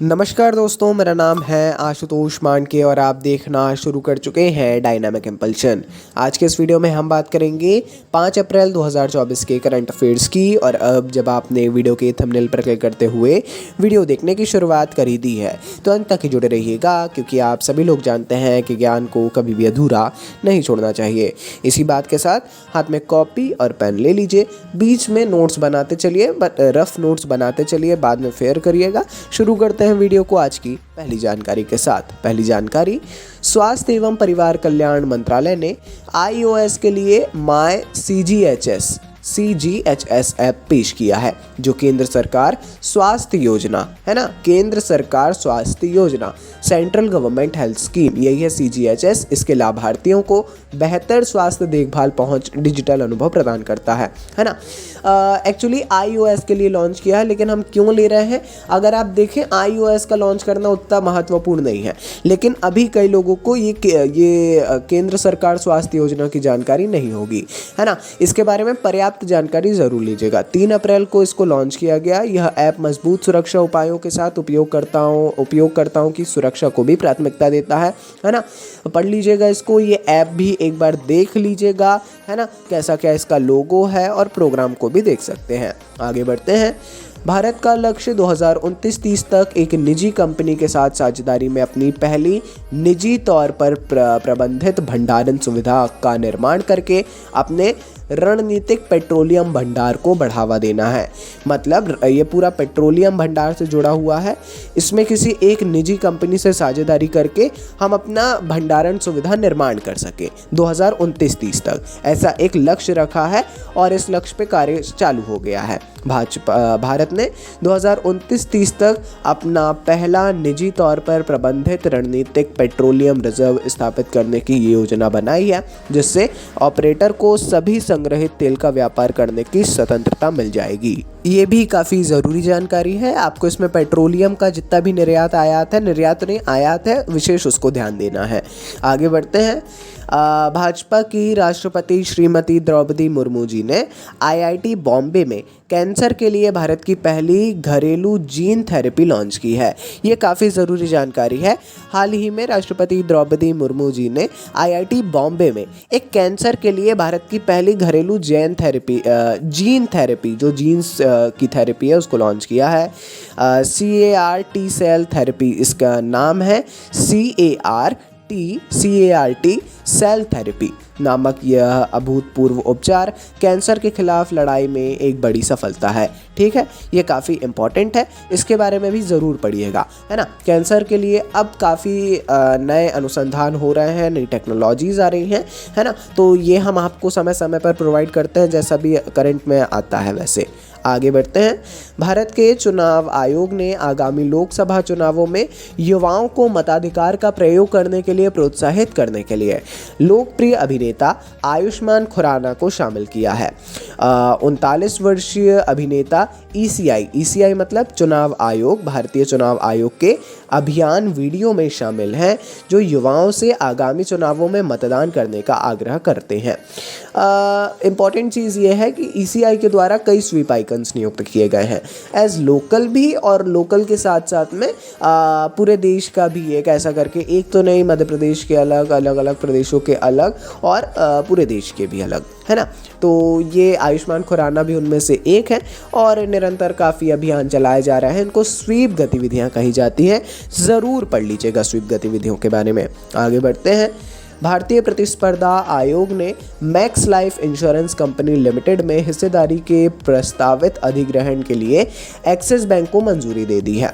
नमस्कार दोस्तों, मेरा नाम है आशुतोष मांडके और आप देखना शुरू कर चुके हैं डायनामिक इम्पल्शन। आज के इस वीडियो में हम बात करेंगे 5 अप्रैल 2024 के करंट अफेयर्स की। और अब जब आपने वीडियो के थंबनेल पर क्लिक करते हुए वीडियो देखने की शुरुआत कर ही दी है तो अंत तक ही जुड़े रहिएगा, क्योंकि आप सभी लोग जानते हैं कि ज्ञान को कभी भी अधूरा नहीं छोड़ना चाहिए। इसी बात के साथ हाथ में कॉपी और पेन ले लीजिए, बीच में नोट्स बनाते चलिए, रफ नोट्स बनाते चलिए, बाद में फेयर करिएगा। शुरू करते हैं वीडियो को आज की पहली जानकारी के साथ। पहली जानकारी, स्वास्थ्य एवं परिवार कल्याण मंत्रालय ने iOS के लिए माय CGHS ऐप पेश किया है, जो केंद्र सरकार स्वास्थ्य योजना है ना, केंद्र सरकार स्वास्थ्य योजना, सेंट्रल गवर्नमेंट हेल्थ स्कीम, यही है CGHS। इसके लाभार्थियों को बेहतर स्वास्थ्य देखभाल पहुंच, डिजिटल अनुभव प्रदान करता है ना। एक्चुअली iOS के लिए लॉन्च किया है, लेकिन हम क्यों ले रहे हैं? अगर आप देखें, iOS का लॉन्च करना उतना महत्वपूर्ण नहीं है, लेकिन अभी कई लोगों को ये केंद्र सरकार स्वास्थ्य योजना की जानकारी नहीं होगी, है ना। इसके बारे में पर्याप्त जानकारी जरूर लीजिएगा। 3 अप्रैल को इसको लॉन्च किया गया। यह ऐप मजबूत सुरक्षा उपायों के साथ उपयोगकर्ताओं की सुरक्षा को भी प्राथमिकता देता है ना। पढ़ लीजिएगा इसको, ये ऐप भी एक बार देख लीजिएगा, है ना, कैसा क्या इसका लोगो है, और प्रोग्राम को भी देख सकते हैं। आगे बढ़ते हैं। भारत का लक्ष्य 2029-30 तक एक निजी कंपनी के साथ साझेदारी में अपनी पहली निजी तौर पर प्रबंधित भंडारण सुविधा का निर्माण करके अपने रणनीतिक पेट्रोलियम भंडार को बढ़ावा देना है। मतलब ये पूरा पेट्रोलियम भंडार से जुड़ा हुआ है। इसमें किसी एक निजी कंपनी से साझेदारी करके हम अपना भंडारण सुविधा निर्माण कर सके 2029-30 तक, ऐसा एक लक्ष्य रखा है और इस लक्ष्य पे कार्य चालू हो गया है। भारत ने 2029-30 तक अपना पहला निजी तौर पर प्रबंधित रणनीतिक पेट्रोलियम रिजर्व स्थापित करने की योजना बनाई है, जिससे ऑपरेटर को सभी संग्रहित तेल का व्यापार करने की स्वतंत्रता मिल जाएगी। ये भी काफ़ी ज़रूरी जानकारी है। आपको इसमें पेट्रोलियम का जितना भी निर्यात आयात है, विशेष उसको ध्यान देना है। आगे बढ़ते हैं। भाजपा की राष्ट्रपति श्रीमती द्रौपदी मुर्मू जी ने IIT बॉम्बे में कैंसर के लिए भारत की पहली घरेलू जीन थेरेपी लॉन्च की है। ये काफ़ी ज़रूरी जानकारी है। हाल ही में राष्ट्रपति द्रौपदी मुर्मू जी ने IIT बॉम्बे में एक कैंसर के लिए भारत की पहली घरेलू जीन थेरेपी, जो जीन्स की थेरेपी है, उसको लॉन्च किया है। CAR-T सेल थेरेपी इसका नाम है। CAR-T सेल थेरेपी नामक यह अभूतपूर्व उपचार कैंसर के खिलाफ लड़ाई में एक बड़ी सफलता है। ठीक है, ये काफ़ी इम्पॉर्टेंट है, इसके बारे में भी ज़रूर पढ़िएगा, है ना। कैंसर के लिए अब काफ़ी नए अनुसंधान हो रहे हैं, नई टेक्नोलॉजीज़ आ रही हैं, है ना। तो ये हम आपको समय समय पर प्रोवाइड करते हैं, जैसा भी करंट में आता है वैसे। आगे बढ़ते हैं। भारत के चुनाव आयोग ने आगामी लोकसभा चुनावों में युवाओं को मताधिकार का प्रयोग करने के लिए प्रोत्साहित करने के लिए लोकप्रिय अभिनेता आयुष्मान खुराना को शामिल किया है। 39 वर्षीय अभिनेता ECI मतलब चुनाव आयोग, भारतीय चुनाव आयोग के अभियान वीडियो में शामिल हैं, जो युवाओं से आगामी चुनावों में मतदान करने का आग्रह करते हैं। इम्पॉर्टेंट चीज़ ये है कि ECI के द्वारा कई स्वीप आइकन्स नियुक्त किए गए हैं, एज लोकल भी, और लोकल के साथ साथ में पूरे देश का भी एक ऐसा करके, एक तो नहीं, मध्य प्रदेश के अलग अलग प्रदेशों के अलग, और पूरे देश के भी अलग, है ना। तो ये आयुष्मान खुराना भी उनमें से एक है, और निरंतर काफ़ी अभियान चलाए जा रहे हैं। इनको स्वीप गतिविधियां कही जाती हैं। ज़रूर पढ़ लीजिएगा स्वीप गतिविधियों के बारे में। आगे बढ़ते हैं। भारतीय प्रतिस्पर्धा आयोग ने max life insurance company limited में हिस्सेदारी के प्रस्तावित अधिग्रहण के लिए एक्सिस बैंक को मंजूरी दे दी है।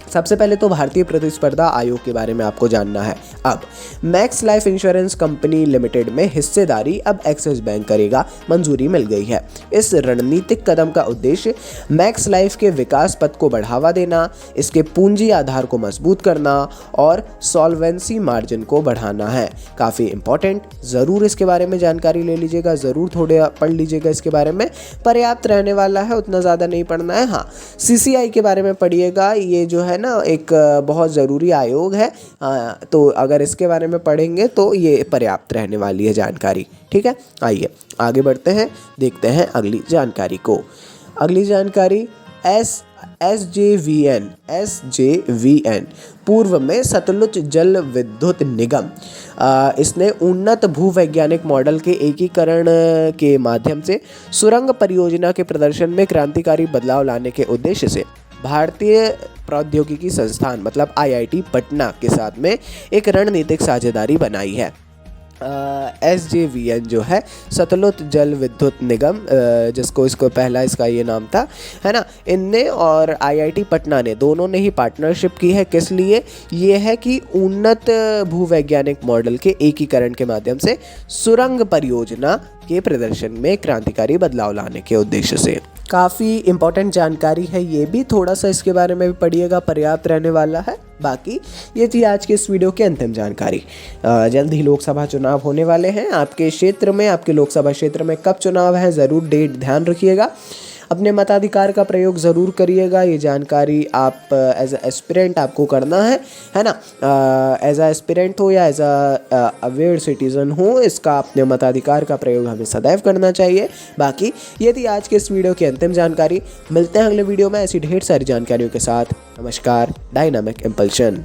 सबसे पहले तो भारतीय प्रतिस्पर्धा आयोग के बारे में आपको जानना है। अब max life insurance company limited में हिस्सेदारी अब एक्सिस बैंक करेगा, मंजूरी मिल गई है। इस रणनीतिक कदम का उद्देश्य मैक्स लाइफ के विकास पथ को बढ़ावा देना, इसके पूंजी आधार को मजबूत करना और सॉल्वेंसी मार्जिन को बढ़ाना है। काफ़ी इंपॉर्टेंट, ज़रूर इसके बारे में जानकारी ले लीजिएगा, ज़रूर थोड़े पढ़ लीजिएगा इसके बारे में। पर्याप्त रहने वाला है, उतना ज़्यादा नहीं पढ़ना है। हाँ, CCI के बारे में पढ़िएगा। ये जो है ना, एक बहुत ज़रूरी आयोग है, तो अगर इसके बारे में पढ़ेंगे तो ये पर्याप्त रहने वाली है जानकारी। ठीक है, आइए आगे बढ़ते हैं, देखते हैं अगली जानकारी को। अगली जानकारी SJVN पूर्व में सतलुज जल विद्युत निगम। इसने उन्नत भूवैज्ञानिक मॉडल के एकीकरण के माध्यम से सुरंग परियोजना के प्रदर्शन में क्रांतिकारी बदलाव लाने के उद्देश्य से भारतीय प्रौद्योगिकी संस्थान मतलब IIT पटना के साथ में एक रणनीतिक साझेदारी बनाई है। SJVN जो है सतलुज जल विद्युत निगम, जिसको इसको पहला इसका ये नाम था, है ना, इनने और IIT पटना ने दोनों ने ही पार्टनरशिप की है। किस लिए? ये है कि उन्नत भूवैज्ञानिक मॉडल के एकीकरण के माध्यम से सुरंग परियोजना के प्रदर्शन में क्रांतिकारी बदलाव लाने के उद्देश्य से। काफ़ी इम्पोर्टेंट जानकारी है, ये भी थोड़ा सा इसके बारे में भी पढ़िएगा, पर्याप्त रहने वाला है। बाकी ये थी आज के इस वीडियो की अंतिम जानकारी। जल्द ही लोकसभा चुनाव होने वाले हैं आपके क्षेत्र में, आपके लोकसभा क्षेत्र में कब चुनाव है ज़रूर डेट ध्यान रखिएगा। अपने मताधिकार का प्रयोग ज़रूर करिएगा। ये जानकारी आप एज एस्पिरेंट आपको करना है ना, एज एस्पिरेंट हो या एज अवेयर सिटीज़न हो, इसका अपने मताधिकार का प्रयोग हमें सदैव करना चाहिए। बाकी ये थी आज के इस वीडियो की अंतिम जानकारी। मिलते हैं अगले वीडियो में ऐसी ढेर सारी जानकारियों के साथ। नमस्कार, डायनामिक इम्पल्शन।